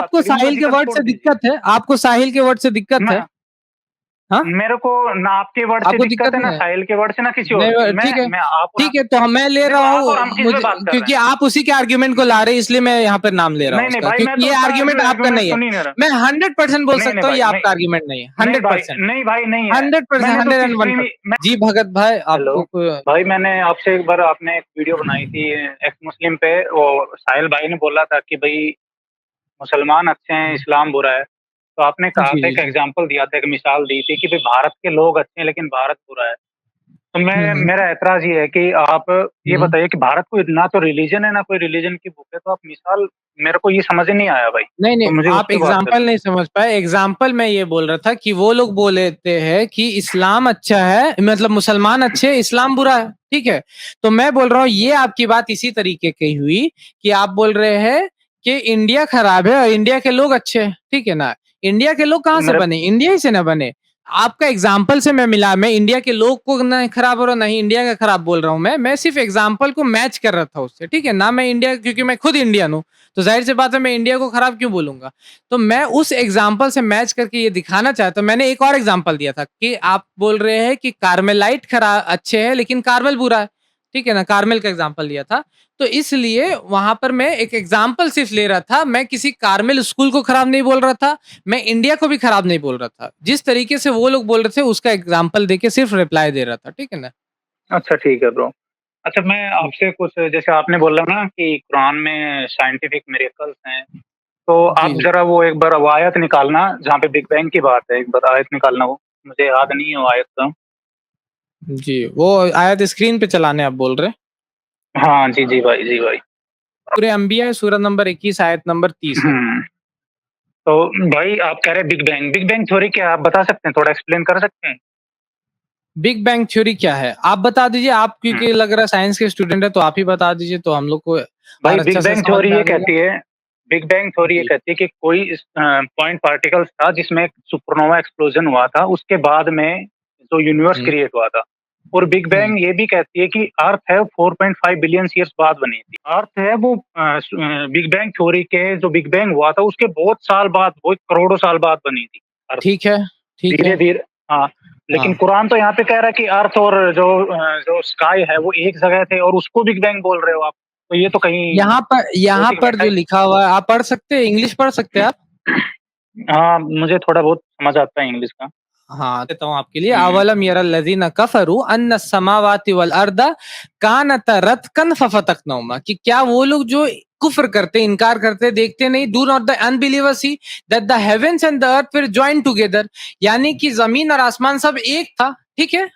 आपको साहिल के वर्ड से दिक्कत है? आपको साहिल के वर्ड से दिक्कत है? हाँ? मेरे को ना आपके वर्ड से दिक्कत है, ना साहिल के वर्ड से, ना किसी और नहीं, ठीक है, तो मैं ले रहा हूँ, क्योंकि आप उसी के आर्ग्यूमेंट को ला रहे हैं, इसलिए मैं यहाँ पर नाम ले रहा हूँ उसका, क्योंकि ये आर्ग्यूमेंट आपका नहीं है। मैं 100% बोल सकता हूँ ये आपका आर्ग्यूमेंट नहीं है, 100%। नहीं भाई, नहीं है 100%, 101%। जी भगत भाई, आपको भाई मैंने आपसे एक बार आपने एक वीडियो बनाई थी एक्स मुस्लिम पे, वो साहिल भाई ने बोला था कि भाई मुसलमान अच्छे हैं, इस्लाम बुरा है। तो आपने कहा था, एक एग्जांपल दिया था, एक मिसाल दी थी कि भाई भारत के लोग अच्छे हैं लेकिन भारत बुरा है। तो मेरा ऐतराज ये है कि आप ये बताइए कि भारत को ना तो रिलीजन है, ना कोई रिलीजन की बुक है, तो आप मिसाल, मेरे को ये समझ ही नहीं आया भाई। नहीं, तो मुझे आप एग्जाम्पल नहीं समझ पाए। एग्जाम्पल मैं ये बोल रहा था कि वो लोग बोलते हैं कि इस्लाम अच्छा है, मतलब मुसलमान अच्छे हैं, इस्लाम बुरा है, ठीक है। तो मैं बोल रहा हूँ ये आपकी बात इसी तरीके की हुई कि आप बोल रहे हैं कि इंडिया खराब है और इंडिया के लोग अच्छे हैं, ठीक है ना। इंडिया के लोग कहाँ से बने? इंडिया ही से ना बने। आपका एग्जाम्पल से मैं मिला, मैं इंडिया के लोग को ना खराब हो रहा, नहीं इंडिया का खराब बोल रहा हूँ। मैं सिर्फ एग्जाम्पल को मैच कर रहा था उससे, ठीक है ना। मैं इंडिया, क्योंकि मैं खुद इंडियन हूँ, तो जाहिर सी बात है मैं इंडिया को खराब क्यों बोलूंगा। तो मैं उस एग्जाम्पल से मैच करके ये दिखाना चाहता हूँ। मैंने एक और एग्जाम्पल दिया था कि आप बोल रहे हैं कि कार्मेलाइट खराब अच्छे है लेकिन कार्मेल बुरा है, ठीक है ना। कार्मेल का एग्जाम्पल दिया था, तो इसलिए वहां पर मैं एक एग्जाम्पल सिर्फ ले रहा था। मैं किसी कार्मेल स्कूल को खराब नहीं बोल रहा था, मैं इंडिया को भी खराब नहीं बोल रहा था। जिस तरीके से वो लोग बोल रहे थे उसका एग्जाम्पल देके सिर्फ रिप्लाई दे रहा था, ठीक है ना। अच्छा ठीक है ब्रो। अच्छा मैं आपसे कुछ, जैसे आपने बोला ना कि कुरान में साइंटिफिक मिरेकल्स हैं, तो आप जरा वो एक बार आयत निकालना जहाँ पे बिग बैंग की बात है, एक बार आयत निकालना, वो मुझे याद नहीं है वो आयत का। जी, वो आयत स्क्रीन पे चलाने आप बोल रहे? हाँ जी जी भाई, जी भाई। सूरह अंबिया है, सूरह नंबर 21 आयत नंबर 30 है। तो भाई आप कह रहे बिग बैंग थ्योरी क्या, आप बता सकते हैं, थोड़ा एक्सप्लेन कर सकते हैं? बिग बैंग थ्योरी क्या है आप बता दीजिए। आप क्योंकि लग रहा है साइंस के स्टूडेंट है, तो आप ही बता दीजिए तो हम लोग को भाई बिग बैंग थ्योरी ये कहती है, बिग बैंग थ्योरी ये कहती है कि कोई पॉइंट पार्टिकल्स था जिसमें सुपरनोवा एक्सप्लोजन हुआ था, उसके बाद में जो यूनिवर्स क्रिएट हुआ था। और बिग बैंग ये भी कहती है कि अर्थ है 4.5 बिलियन ईयर्स बाद बनी थी। अर्थ है वो बिग बैंग थ्योरी के जो बिग बैंग हुआ था उसके बहुत साल बाद, बहुत करोड़ों साल बाद बनी थी अर्थ। ठीक है, ठीक है, धीरे-धीरे, हाँ। लेकिन कुरान तो यहाँ पे कह रहा है कि अर्थ और जो स्काई है वो एक जगह थे और उसको बिग बैंग बोल रहे हो आप। तो ये तो कहीं यहाँ पर जो लिखा हुआ है आप पढ़ सकते हैं, इंग्लिश पढ़ सकते हैं आप? हाँ मुझे थोड़ा बहुत समझ आता है इंग्लिश का। हाँ देता हूँ आपके लिए। अवलम यरल्लज़ीना कफरू अन्ना समावाति वल अर्दा कानता रत्कन फफतकनहुमा, कि क्या वो लोग जो कुफ्र करते, इनकार करते, देखते नहीं, do not the unbelievers see that the heavens and the earth will join together, यानी कि जमीन और आसमान सब एक था, ठीक है,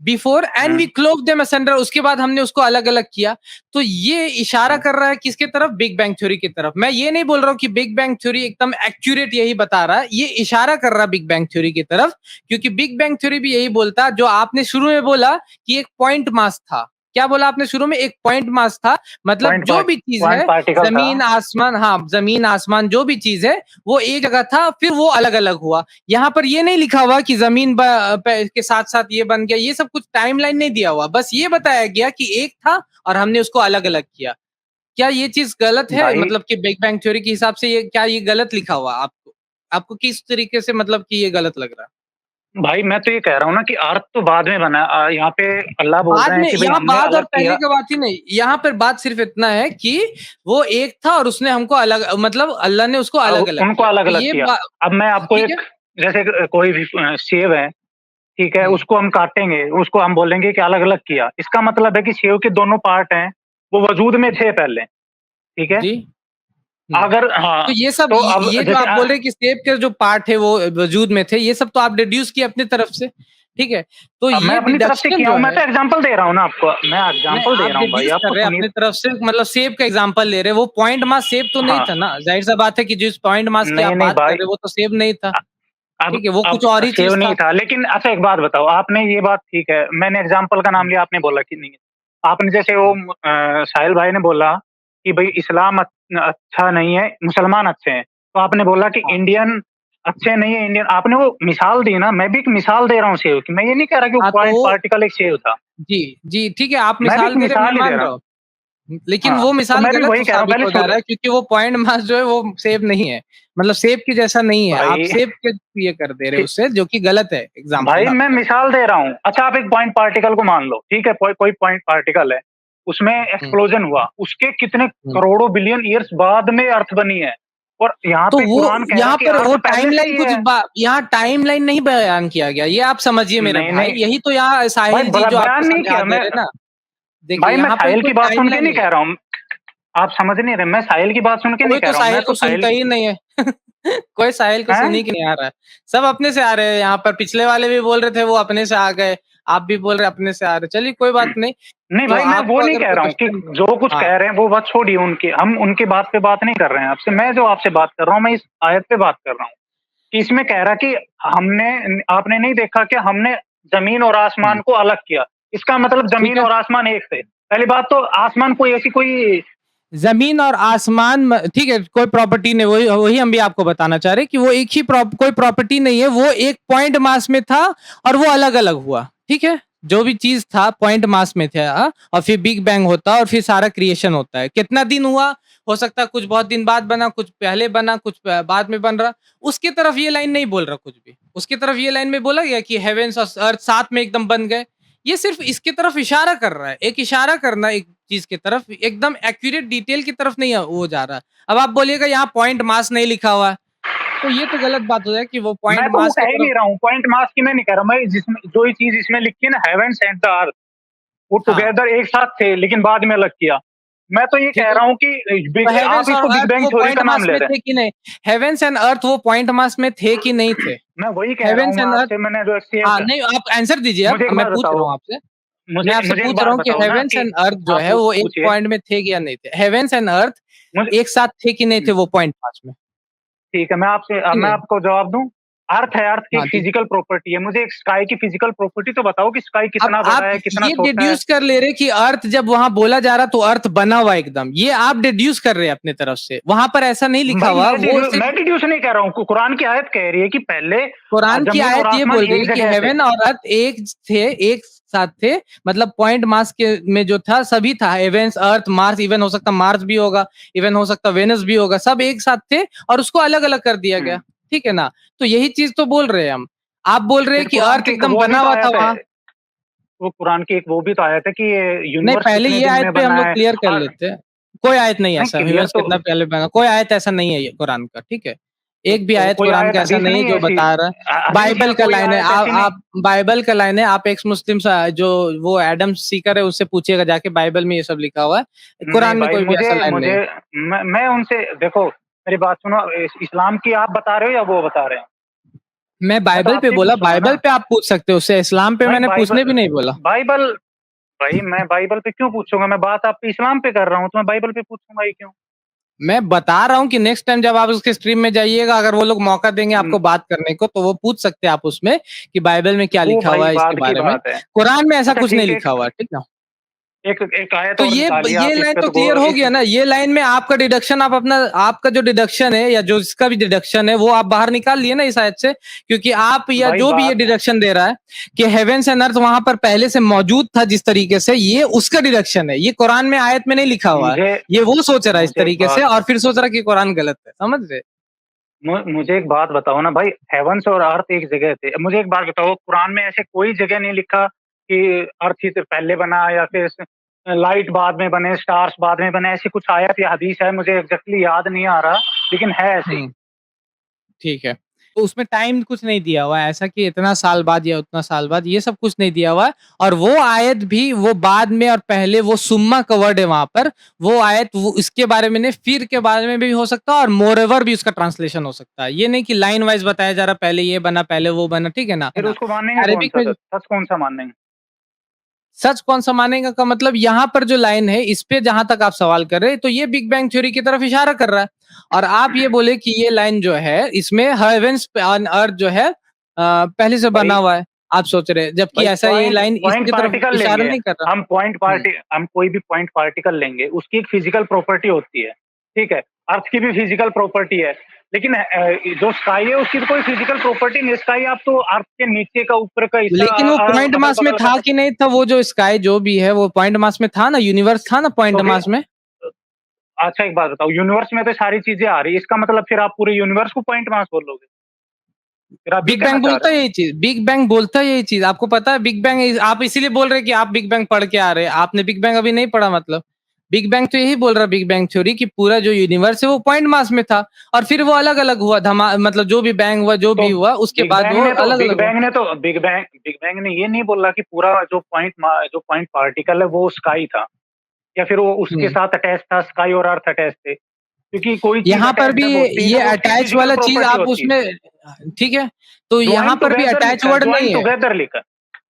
before and we clove them ascender, उसके बाद हमने उसको अलग अलग किया। तो ये इशारा कर रहा है किसके तरफ? बिग बैंग थ्योरी की तरफ। मैं ये नहीं बोल रहा हूँ कि बिग बैंग थ्योरी एकदम एक्यूरेट यही बता रहा है, ये इशारा कर रहा है बिग बैंग थ्योरी की तरफ, क्योंकि बिग बैंग थ्योरी भी यही बोलता, जो आपने शुरू में बोला कि एक पॉइंट मास था। क्या बोला आपने शुरू में? एक पॉइंट मास था, मतलब जो भी चीज है, जमीन आसमान, हाँ जमीन आसमान जो भी चीज है वो एक जगह था, फिर वो अलग अलग हुआ। यहाँ पर ये नहीं लिखा हुआ कि जमीन के साथ साथ ये बन गया, ये सब कुछ टाइमलाइन नहीं दिया हुआ, बस ये बताया गया कि एक था और हमने उसको अलग अलग किया। क्या ये चीज गलत है? मतलब कि बिग बैंग थ्योरी के हिसाब से ये क्या ये गलत लिखा हुआ आपको? आपको किस तरीके से मतलब कि ये गलत लग रहा है? भाई मैं तो ये कह रहा हूँ ना कि अर्थ तो बाद में बना, यहाँ पे अल्लाह बोल रहे हैं कि भाई हमने बाद और अलग पहले किया। की बात ही नहीं, यहाँ पर बात सिर्फ इतना है कि वो एक था और उसने हमको अलग, मतलब अल्लाह ने उसको अलग अलग उनको अलग अलग किया। अब मैं आपको एक, जैसे कोई भी सेब है, ठीक है, उसको हम काटेंगे, उसको हम बोलेंगे कि अलग अलग किया, इसका मतलब है कि सेब के दोनों पार्ट हैं वो वजूद में थे पहले, ठीक है। अगर हाँ, तो ये सब, तो अब ये जो आप बोल रहे हैं कि सेब के जो पार्ट है वो वजूद में थे, ये सब तो आप डिड्यूस किए अपनी तरफ से, ठीक है। तो ये मैं अपनी तरफ से किया हूँ, मैं तो एग्जांपल दे रहा हूँ ना आपको, मैं एग्जांपल दे रहा हूँ भाई, आपको सुनिए। अपनी तरफ से मतलब सेब का एग्जांपल ले रहे, वो पॉइंट मास सेब तो नहीं था ना, जाहिर सा बात है कि जिस पॉइंट मास की आप बात कर रहे हो वो तो सेब नहीं था, ठीक है, वो कुछ और ही चीज नहीं था। लेकिन अच्छा एक बात बताओ, आपने ये बात ठीक है, मैंने एग्जांपल का नाम लिया, आपने बोला कि नहीं, आपने जैसे वो साहिल भाई ने बोला कि भाई इस्लाम अच्छा नहीं है, मुसलमान अच्छे हैं, तो आपने बोला कि इंडियन अच्छे नहीं है, इंडियन, आपने वो मिसाल दी ना, मैं भी एक मिसाल दे रहा हूँ सेव की, मैं ये नहीं कह रहा कि वो पॉइंट पार्टिकल एक सेव था। जी जी ठीक है, आप मिसाल दे रहे, मैं मान रहा हूँ, लेकिन हाँ, वो तो मिसाल मैं भी गलत वही कह रहा हूँ साबित पहले हो जा रहा है क्योंकि वो पॉइंट मास जो है वो सेब नहीं है, मतलब सेब के जैसा नहीं है, आप भाई सेब के ये कर दे रहे हो ठी उससे, जो कि गलत है एग्जाम्पल भाई मैं आपका। मिसाल दे रहा हूँ। अच्छा आप एक पॉइंट पार्टिकल को मान लो, ठीक है? कोई कोई पॉइंट पार्टिकल है, उसमें हम्म, एक्सप्लोजन हुआ, उसके कितने हम्म। करोड़ों बिलियन ईयर्स बाद में अर्थ बनी है, और यहाँ तो पे वो कुरान कह रहा है यहाँ कि पर अर्थ वो पहले से टाइमलाइन ही कुछ है। यहाँ टाइमलाइन नहीं बयान किया गया, ये आप समझिए मेरे नहीं, भाई, नहीं, यही तो यहाँ भाई साहिल जी बड़ा जो आपको बयान नहीं समझा किया दे मैं। रहे ना, देखिए भाई मैं यहाँ पर साहिल कोई की बात सुन के टाइमलाइन नहीं नहीं कह है। रहा हूँ। आप समझ नहीं रहे, मैं साहिल की बात सुन के नहीं कोई कह तो रहा हूँ, मैं साहिल तो को सुनता साहिल ही नहीं है कोई साहिल को सुन हैं? ही के नहीं आ रहा है, सब अपने से आ रहे हैं यहाँ पर, पिछले वाले भी बोल रहे थे वो अपने से आ गए, आप भी बोल रहे अपने से आ रहे, चलिए कोई बात नहीं। नहीं जो भाई मैं वो आपको नहीं अगर कह रहा हूँ कि क्वेश्चन, जो कुछ हाँ कह रहे हैं वो बात छोड़िए उनकी, हम उनकी बात पे बात नहीं कर रहे हैं आपसे। मैं जो आपसे बात कर रहा हूँ, मैं इस आयत पे बात कर रहा हूँ कि इसमें कह रहा कि हमने आपने नहीं देखा कि हमने जमीन और आसमान को अलग किया। इसका मतलब ठीक जमीन है। और आसमान एक थे। पहली बात तो आसमान कोई ऐसी कोई जमीन और आसमान ठीक है, कोई प्रॉपर्टी नहीं, वही वही हम भी आपको बताना चाह रहे हैं कि वो एक ही कोई प्रॉपर्टी नहीं है, वो एक पॉइंट मास में था और वो अलग अलग हुआ, ठीक है, जो भी चीज था पॉइंट मास में था, और फिर बिग बैंग होता है और फिर सारा क्रिएशन होता है। कितना दिन हुआ, हो सकता है कुछ बहुत दिन बाद बना, कुछ पहले बना, कुछ बाद में बन रहा, उसकी तरफ ये लाइन नहीं बोल रहा कुछ भी, उसकी तरफ ये लाइन में बोला गया कि हेवेंस और अर्थ साथ में एकदम बन गए, ये सिर्फ इसकी तरफ इशारा कर रहा है, एक इशारा करना एक चीज की तरफ, एकदम एक्यूरेट डिटेल की तरफ नहीं वो जा रहा। अब आप बोलिएगा यहाँ पॉइंट मास नहीं लिखा हुआ है, तो ये तो गलत बात हो जाए कि वो मैं पॉइंट तो वो मास की कह ही तरफ। नहीं रहा हूँ, पॉइंट मास की मैं नहीं कह रहा। मैं जिसमें जो ही चीज इसमें लिखी है ना, हेवेंस एंड द अर्थ, वो हाँ टुगेदर एक साथ थे लेकिन बाद में अलग किया। मैं तो ये ठीक कह है, रहा हूँ कि तो आप हेवेंस और इसको बिग अर्थ बैंग वो थ्योरी पॉइंट का नाम मास ले में रहे हैं। थे कि नहीं, हेवेंस एंड अर्थ वो पॉइंट मास में थे कि नहीं थे, मैं वही कह रहा हेवेंस हूँ एंड अर्थ। आपसे, मैंने जो हाँ एक्सचेंज। नहीं, आप आंसर दीजिए, मुझे अब एक मैं बात पूछ रहा बताओ, हूँ आपसे, मैं मुझे आपसे मुझे एक पूछ बात रहा हूँ कि बताओ ना हेवेंस कि एंड अर्थ जो आप है वो एक पूछिए पॉइंट में थे कि या नहीं थे, हेवेंस एंड अर्थ मुझे। एक साथ थे कि नहीं थे वो पॉइंट मास में। ठीक है, ठीक मैं है, आपको जवाब दूं। अर्थ है, अर्थ की एक हाँ ठीक। फिजिकल प्रॉपर्टी है। मुझे एक स्काई की फिजिकल प्रॉपर्टी तो बताओ कि स्काई अब कितना आप बड़ा है, कितना ये छोटा है। डिड्यूस कर ले रहे कि अर्थ जब वहां बोला जा रहा तो अर्थ बना हुआ एकदम, ये आप डिड्यूस कर रहे हैं अपने तरफ से, वहां पर ऐसा नहीं लिखा भाई हुआ, वो सिर्फ मैं डिड्यूस नहीं कर रहा हूँ, कुरान की आयत कह रही है कि पहले कुरान की जमीन और आयत ये आसमान बोल रही एक है कि जगह थे। हेवन और अर्थ एक थे, एक साथ थे, मतलब पॉइंट मास के में जो था सभी था, हेवेंस अर्थ मार्स, इवन हो सकता मार्स भी होगा, इवन हो सकता वेनस भी होगा, सब एक साथ थे और उसको अलग अलग कर दिया गया, हम्म, ठीक है ना, तो यही चीज तो बोल रहे हैं हम। आप बोल रहे हैं फिर कि कुरान अर्थ की एक एकदम वो भी बना तो हुआ था आयत है, वहां। वो कुरान की एक वो भी तो आयत है कि ये नहीं, यूनिवर्स पहले कितने ये दिन आयत में पे हम बना लोग है। क्लियर कर और लेते हैं, कोई आयत नहीं नहीं ऐसा, क्लियर ह्यूमंस तो, कितना पहले बना, कोई आयत ऐसा नहीं है ये कुरान का, ठीक है, एक भी आयत कोई कुरान आयत का ऐसा हदीस नहीं है नहीं है जो ऐसी, बता रहा है। हदीस या बाइबल का कोई लाइन है, आयत ऐसी नहीं। आप बाइबल का लाइन है, आप एक्स मुस्लिम जो वो एडम सीकर है उससे पूछिएगा जाके, बाइबल में ये सब लिखा हुआ है, नहीं कुरान में भाई कोई भी मुझे ऐसा लाइन नहीं मुझे है। मैं उनसे देखो, मेरी बात सुनो। इस्लाम की आप बता रहे हो या वो बता रहे हैं? मैं मैं तो बाइबल पे आपसे ही बोला, पूछूंगा बाइबल ना। पे आप पूछ सकते हो उससे, इस्लाम पे भाई मैंने पूछने बाइबल भी नहीं बोला। बाइबल भाई मैं बाइबल पे क्यों पूछूंगा? मैं बात आप इस्लाम पे कर रहा हूँ, तो मैं बाइबल पे पूछूंगा ही क्यों? मैं बता रहा हूँ कि नेक्स्ट टाइम जब आप उसके स्ट्रीम में जाइएगा, अगर वो लोग मौका देंगे हम्म, आपको बात करने को, तो वो पूछ सकते हैं आप उसमें कि बाइबल में क्या वो लिखा हुआ भाई है इसके बाद की बारे में, बात है। कुरान में ऐसा अच्छा कुछ नहीं ठीक है, लिखा हुआ, ठीक है। एक एक आयत तो और निकालिए ये आप इस लाइन पे तो तो क्लियर हो इस। गया ना, ये लाइन में आपका डिडक्शन, आप अपना आपका जो डिडक्शन है या जो इसका भी डिडक्शन है वो आप बाहर निकाल लिए ना इस आयत से, क्योंकि आप या भाई जो भी ये बात डिडक्शन दे रहा है कि हेवेंस एंड अर्थ वहां पर पहले से मौजूद था जिस तरीके से, ये उसका डिडक्शन है, ये कुरान में आयत में नहीं लिखा हुआ है, मुझे ये वो सोच रहा है इस मुझे एक तरीके से बात और फिर सोच रहा है कि कुरान गलत है, समझ रहे। मुझे एक बात बताओ ना भाई, हेवंस और अर्थ एक जगह थे। मुझे एक बात बताओ, कुरान में ऐसे कोई जगह नहीं लिखा कि अर्थ ही से पहले बना या फिर लाइट बाद में बने, स्टार्स बाद में बने, ऐसी कुछ आयत या हदीस है? मुझे एग्जैक्टली याद नहीं आ रहा, लेकिन है ऐसी। हम्म, ठीक है, तो उसमें टाइम कुछ नहीं दिया हुआ है ऐसा कि इतना साल बाद या उतना साल बाद, ये सब कुछ नहीं दिया हुआ है। और वो आयत भी वो बाद में और पहले, वो सुम्मा का वर्ड है वहां पर, वो आयत वो इसके बारे में नहीं, फिर के बारे में भी हो सकता है और मोरएवर भी उसका ट्रांसलेशन हो सकता है, ये नहीं कि लाइन वाइज बताया जा रहा पहले ये बना पहले वो बना, ठीक है ना, है फिर ना। उसको मानेंगे कौन अरेबिक सा में सच? सच कौन सा मानेंगे? सच कौन सा मानेगा का मतलब, यहाँ पर जो लाइन है इस पे जहां तक आप सवाल कर रहे हैं, तो ये बिग बैंग थ्योरी की तरफ इशारा कर रहा है, और आप ये बोले कि ये लाइन जो है इसमें हेवेंस ऑन अर्थ जो है पहले से बना भाई हुआ है, आप सोच रहे हैं, जबकि भाई ऐसा ये पॉइंट लाइन पॉइंट इसकी तरफ पार्टिकल इशारा लेंगे। नहीं कर रहा। हम कोई भी पॉइंट पार्टिकल लेंगे, उसकी एक फिजिकल प्रॉपर्टी होती है, ठीक है? अर्थ की भी फिजिकल प्रॉपर्टी है। लेकिन जो स्काई है उसकी तो कोई फिजिकल प्रॉपर्टी नहीं, स्काई आप तो अर्थ के नीचे का ऊपर का हिस्सा लेकिन वो पॉइंट मास में था कि नहीं था? वो जो स्काई जो भी है वो पॉइंट मास में था ना, यूनिवर्स था ना पॉइंट मास में। अच्छा एक बात बताओ, यूनिवर्स में तो सारी चीजें आ रही है, इसका मतलब फिर आप पूरे यूनिवर्स को पॉइंट मास बोलोगे? फिर आप बिग बैंग बोलता है यही चीज, बिग बैंग बोलता है यही चीज। आपको पता है बिग बैंग, आप इसीलिए बोल रहे हैं कि आप बिग बैंग पढ़ के आ रहे हैं। आपने बिग बैंग अभी नहीं पढ़ा मतलब। बिग बैंग तो यही बोल रहा है, बिग बैंग थ्योरी, कि पूरा जो यूनिवर्स है वो पॉइंट मास में था और फिर वो अलग अलग हुआ, मतलब जो भी बैंग हुआ, जो भी हुआ उसके बाद वो अलग अलग हुआ। बिग बैंग ने ये नहीं बोला कि पूरा जो पॉइंट पार्टिकल है वो स्काई था, या फिर वो उसके साथ अटैच था, स्काई और अर्थ अटैच थे, क्योंकि कोई चीज यहाँ पर अटैच भी जब होती है ये तो उसकी अटैच फिजिकल वाला चीज प्रॉपर्टी आप होती है। उसमें, ठीक है, तो यहाँ ज्वाइन पर भी टुगेदर अटैच लिखा है, वर्ड ज्वाइन नहीं है। टुगेदर लिखा है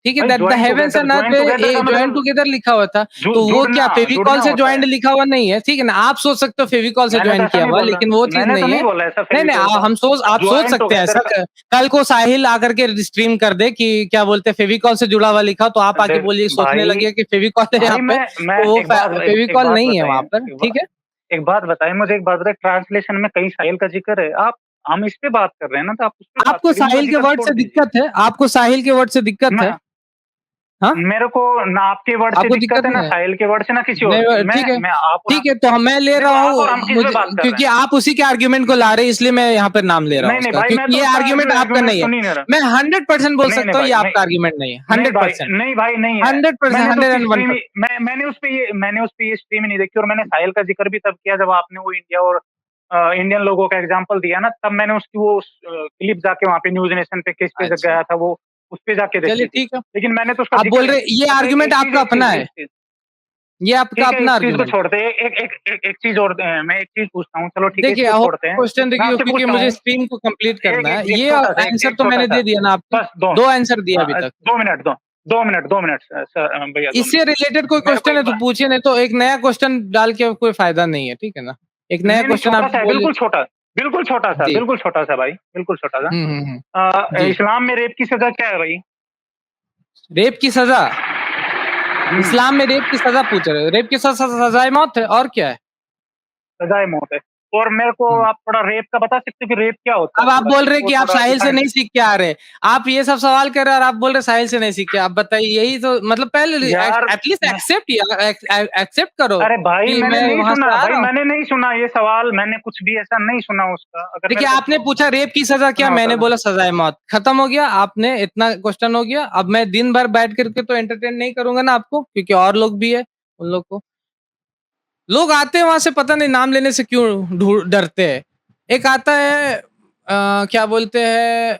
ठीक है, भाई, that the heavens and earth join पे टुगेदर का ज्वाइन मतलब टुगेदर लिखा हुआ था, तो वो क्या फेविकॉल जुड़ना से होता है। ज्वाइंट लिखा हुआ नहीं है, ठीक है ना? आप सोच सकते हो फेविकॉल से मैंने तो ज्वाइन ऐसा किया नहीं हुआ, बोला, लेकिन वो चीज मैंने तो नहीं नहीं है। बोला ऐसा नहीं नहीं, फेविकॉल का। आप सोच ज्वाइन सकते हैं टुगेदर ऐसा। का कल को साहिल आकर के स्ट्रीम कर दे कि क्या बोलते हैं फेविकॉल से जुड़ा हुआ लिखा, तो आप आके बोलिए, सोचने भाई लगे कि फेविकॉल है यहाँ भाई पे, मैं तो वो एक फेविकॉल बात नहीं है बताइए, वहां पर, ठीक है। एक बात बताइए मुझे, एक बात बताइए, ट्रांसलेशन में कई साहिल का जिक्र है, आप हम इस पे बात कर रहे हैं ना, तो आप उस पे बात आपको करिए, उनका साहिल के जिक्र वर्ड छोड़ से दीजिए। दिक्कत है? आपको साहिल के वर्ड से दिक्कत है? मैं हाँ, मेरे को ना आपके वर्ड से आपको दिक्कत दिक्कत है, ना नहीं है? साहिल के वर्ड से, ना किसी और नहीं, के। ठीक है, मैं आप और ठीक है, तो मैं ले देखो, रहा आप और हूँ हम किस पे मुझे, बात कर रहे क्योंकि हैं? आप उसी के आर्ग्यूमेंट को ला रहे हैं, इसलिए मैं यहाँ पर नाम ले रहा हूँ नहीं नहीं उसका, भाई, मैं क्योंकि तो ये उसका आर्ग्यूमेंट आपका आर्गुमेंट नहीं है। सुन ही नहीं रहा। मैं 100% बोल नहीं नहीं सकता हूँ भाई, ये नहीं आपका आर्ग्यूमेंट नहीं है, नहीं भाई, 100%, नहीं भाई, नहीं है। 100%, मैंने तो उसकी स्ट्रीम 101%। ही मैंने उस पे ये स्ट्रीम ही नहीं देखी, और मैंने साहिल का जिक्र भी तब किया जब आपने वो इंडिया और इंडियन लोगों का एग्जांपल दिया ना, तब मैंने उसकी वो क्लिप जाके वहाँ पे न्यूज़ नेशन पे किस पे अच्छा, गया था, वो उस पे जाके चलिए देखी थी। ठीक है। लेकिन मैंने तो उसका आप जिक्र बोल नहीं। रहे ये अच्छा आर्ग्यूमेंट आपका अपना एक है, चीज ये आपका ठीक है, अपना एक चीज को आर्ग्यूमेंट है। छोड़ते हैं, एक चीज और मैं एक चीज पूछता हूँ, चलो ठीक है, देखिए, इसको और छोड़ते हैं। क्वेश्चन मैं देखिए, आपसे क्योंकि पूछता मुझे हूँ, स्ट्रीम को कंप्लीट एक करना एक है। एक ये छोटा सा, आंसर एक तो छोटा मैंने सा, दे दिया ना आपको, बस दो 2 आंसर दिया अभी तक। 2 मिनट, 2 मिनट सर, भैया 2 मिनट। इससे रिलेटेड कोई मेरे को क्वेश्चन है एक तो बात, पूछिए, नहीं तो एक नया क्वेश्चन डाल के कोई फायदा नहीं है, ठीक है ना? एक नया नहीं नहीं, क्वेश्चन छोटा आप सा है, बोलिए। जी। बिल्कुल छोटा सा भाई, बिल्कुल छोटा सा। जी। इस्लाम में रेप की सजा क्या है भाई? रेप की सजा? हम्म, इस्लाम में रेप की सजा पूछ रहे हो? रेप की सजा सजाए मौत है, और क्या है? सजाए मौत है। और मेरे को हम्म। आप थोड़ा रेप का बता सकते हैं कि रेप क्या होता है? अब आप थोड़ा बोल मेरे रहे को कि आप थोड़ा साहिल से डिफाइन। नहीं सीख के आ रहे। आप ये सब सवाल कर रहे हैं और आप बोल रहे साहिल से नहीं सीख के। आप बताइए, यही तो मतलब, पहले यार एटलीस्ट एक्सेप्ट करो अरे भाई, कि मैं वहां से आ रहा हूँ। मैंने नहीं सुना ये सवाल, मैंने कुछ भी ऐसा नहीं सुना उसका। अगर देखिए, मेरे को आपने पूछा रेप की सजा क्या, सुना होता मैंने था। बोला सजाए मौत, खत्म हो गया। आपने इतना क्वेश्चन हो गया। अब मैं दिन भर बैठ करके तो एंटरटेन नहीं करूंगा ना आपको, क्योंकि और लोग भी है। उन लोग को, लोग आते हैं वहां से, पता नहीं नाम लेने से क्यों डरते हैं। एक आता है क्या बोलते हैं,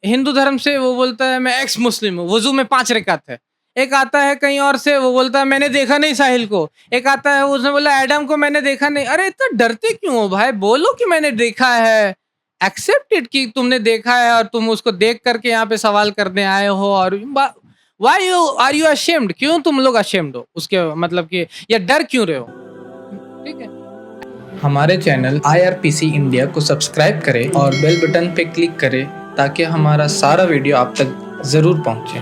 हिंदू धर्म से, वो बोलता है मैं एक्स मुस्लिम हूँ, वजू में 5 रकात है। एक आता है कहीं और से, वो बोलता है मैंने देखा नहीं साहिल को। एक आता है, उसने बोला एडम को मैंने देखा नहीं। अरे इतना डरते क्यों हो भाई? बोलो कि मैंने देखा है, एक्सेप्ट इट कि तुमने देखा है, और तुम उसको देख करके यहाँ पे सवाल करने आए हो। और why you are you ashamed? क्यों तुम लोग अशेम्ड हो उसके, मतलब कि, या डर क्यों रहे हो? ठीक है। हमारे चैनल IRPC इंडिया को सब्सक्राइब करें और बेल बटन पे क्लिक करें, ताकि हमारा सारा वीडियो आप तक जरूर पहुंचे।